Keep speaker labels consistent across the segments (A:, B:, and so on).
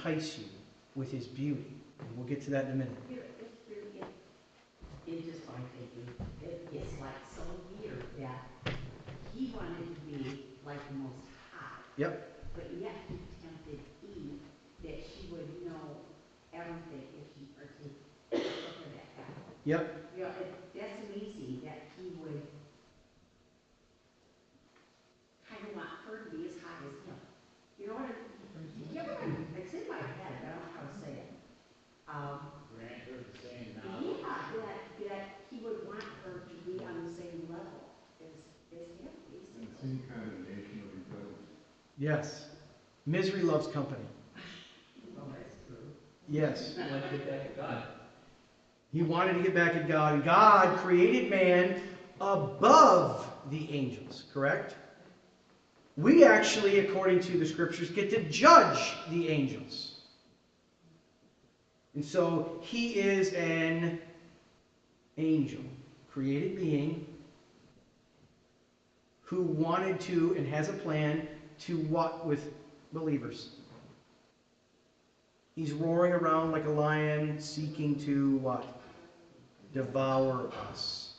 A: entice you with his beauty. And we'll get to that in a minute.
B: It just my thinking, it's like so weird that he wanted to be like the Most High.
A: Yep.
B: But yet he tempted Eve that she would know everything if she partook of that apple.
A: Yep.
B: You know, that's amazing that he would kind of want her to be as high as him. You know what I mean? Yeah, it's in my head, I don't know how to say it.
C: Grant her the same
B: Yeah,
C: knowledge.
B: that he would want her to be on the same level as him, basically.
D: Same kind of nation of intelligence.
A: Yes. Misery loves company.
B: Well, that's true.
A: Yes.
C: He wanted to get back at God.
A: He wanted to get back at God. And God created man above the angels, correct? We actually, according to the scriptures, get to judge the angels. And so he is an angel, created being, who wanted to and has a plan to what with believers? He's roaring around like a lion, seeking to what? Devour us.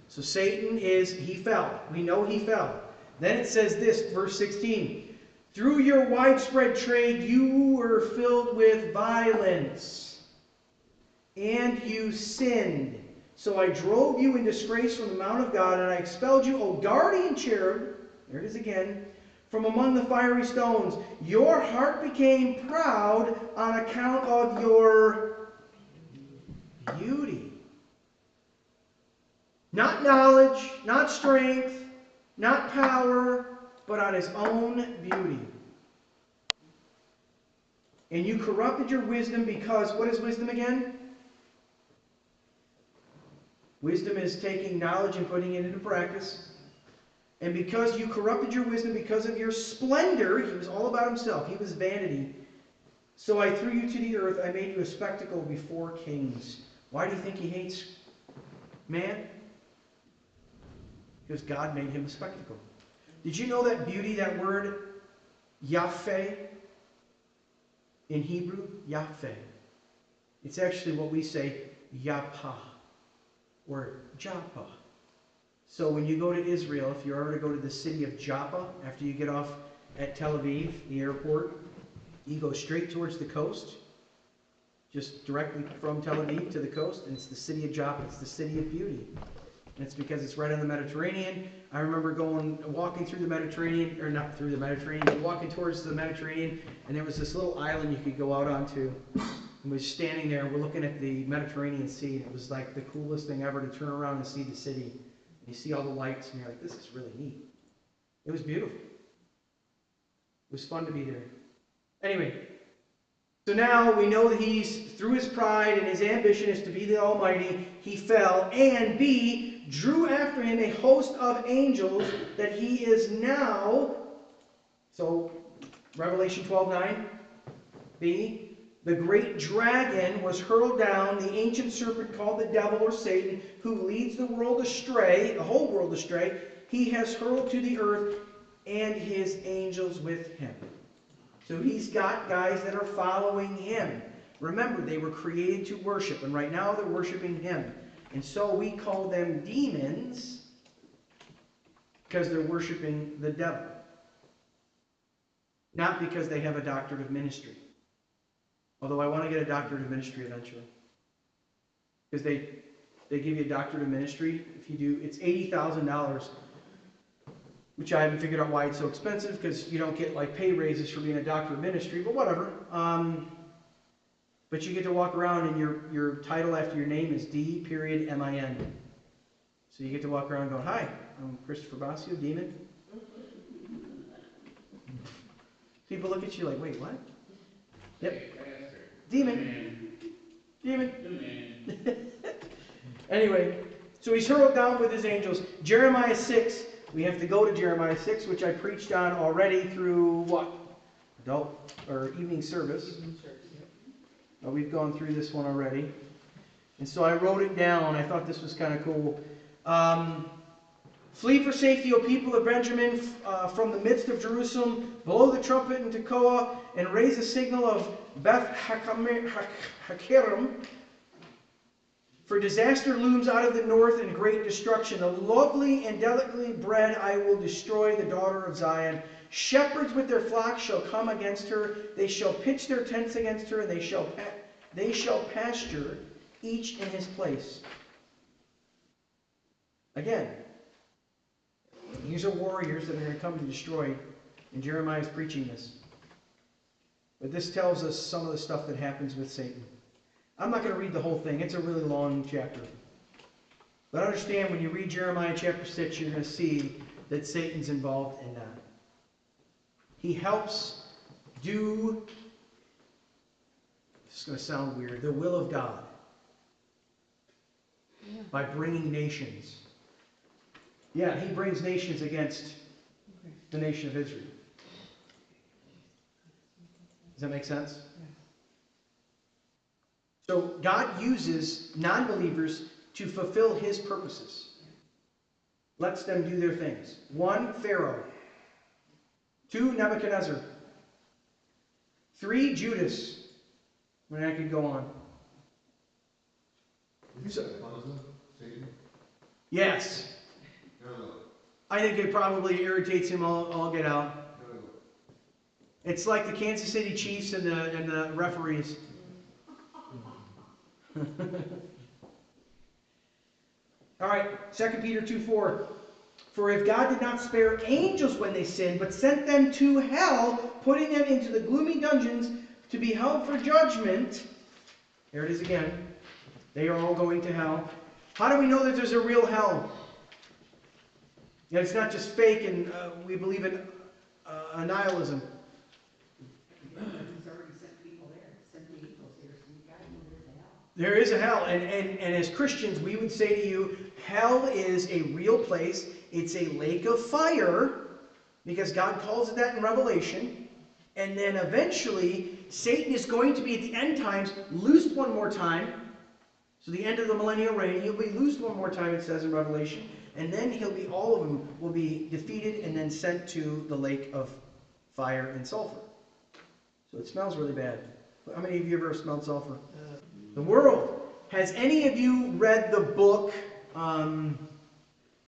A: So Satan he fell. We know he fell. Then it says this, verse 16. Through your widespread trade, you were filled with violence, and you sinned. So I drove you in disgrace from the mount of God, and I expelled you, O guardian cherub, there it is again, from among the fiery stones. Your heart became proud on account of your beauty. Not knowledge, not strength, not power, but on his own beauty. And you corrupted your wisdom because, what is wisdom again? Wisdom is taking knowledge and putting it into practice. And because you corrupted your wisdom because of your splendor, he was all about himself. He was vanity. So I threw you to the earth. I made you a spectacle before kings. Why do you think he hates man? Because God made him a spectacle. Did you know that beauty, that word, Yafeh, in Hebrew, Yafeh, it's actually what we say, Yapah, or Joppa. So when you go to Israel, if you ever to go to the city of Joppa, after you get off at Tel Aviv, the airport, you go straight towards the coast, just directly from Tel Aviv to the coast, and it's the city of Joppa. It's the city of beauty. And it's because it's right on the Mediterranean. I remember walking through the Mediterranean, or not through the Mediterranean, but walking towards the Mediterranean, and there was this little island you could go out onto. And we're standing there, and we're looking at the Mediterranean Sea, and it was like the coolest thing ever to turn around and see the city. And you see all the lights, and you're like, this is really neat. It was beautiful. It was fun to be there. Anyway, so now we know that he's, through his pride and his ambition is to be the Almighty, he fell, and B, drew after him a host of angels that he is now, so Revelation 12:9, B, the great dragon was hurled down, the ancient serpent called the devil or Satan, who leads the world astray, the whole world astray. He has hurled to the earth, and his angels with him. So he's got guys that are following him. Remember, they were created to worship, and right now they're worshiping him. And so we call them demons because they're worshiping the devil. Not because they have a doctorate of ministry. Although I want to get a doctorate of ministry eventually. Because they give you a doctorate of ministry. If you do, it's $80,000. Which I haven't figured out why it's so expensive, because you don't get like pay raises for being a doctor of ministry, but whatever. But you get to walk around and your title after your name is D.MIN. So you get to walk around going, hi, I'm Christopher Basio, demon. People look at you like, wait, what? Yep. Demon. Demon. Anyway, so he's hurled down with his angels. Jeremiah 6. We have to go to Jeremiah 6, which I preached on already through what? Adult or evening service. We've gone through this one already. And so I wrote it down. I thought this was kind of cool. Flee for safety, O people of Benjamin, from the midst of Jerusalem. Blow the trumpet in Tekoa and raise a signal of Beth Hakerem, for disaster looms out of the north and great destruction. A lovely and delicately bred I will destroy the daughter of Zion. Shepherds with their flocks shall come against her. They shall pitch their tents against her, and they shall pasture each in his place. Again, these are warriors that are going to come to destroy, and Jeremiah is preaching this. But this tells us some of the stuff that happens with Satan. I'm not going to read the whole thing. It's a really long chapter. But understand, when you read Jeremiah chapter 6, you're going to see that Satan's involved in that. He helps do, this is going to sound weird, the will of God by bringing nations. Yeah, he brings nations against the nation of Israel. Does that make sense? So God uses non-believers to fulfill his purposes. Lets them do their things. 1, Pharaoh. 2, Nebuchadnezzar. 3, Judas. I mean, I could go on.
D: Satan?
A: Yes.
D: No.
A: I think it probably irritates him all get out. It's like the Kansas City Chiefs and the referees. All right, 2 Peter 2:4. For if God did not spare angels when they sinned, but sent them to hell, putting them into the gloomy dungeons to be held for judgment. There it is again. They are all going to hell. How do we know that there's a real hell? Yeah, it's not just fake and we believe in nihilism.
B: He's already sent people there, sent the angels here, so you gotta know there's a hell.
A: There is a hell, and as Christians, we would say to you, hell is a real place. It's a lake of fire, because God calls it that in Revelation. And then eventually, Satan is going to be, at the end times, loosed one more time. So the end of the millennial reign, he'll be loosed one more time, it says in Revelation. And then all of them will be defeated and then sent to the lake of fire and sulfur. So it smells really bad. How many of you ever smelled sulfur? The world. Has any of you read the book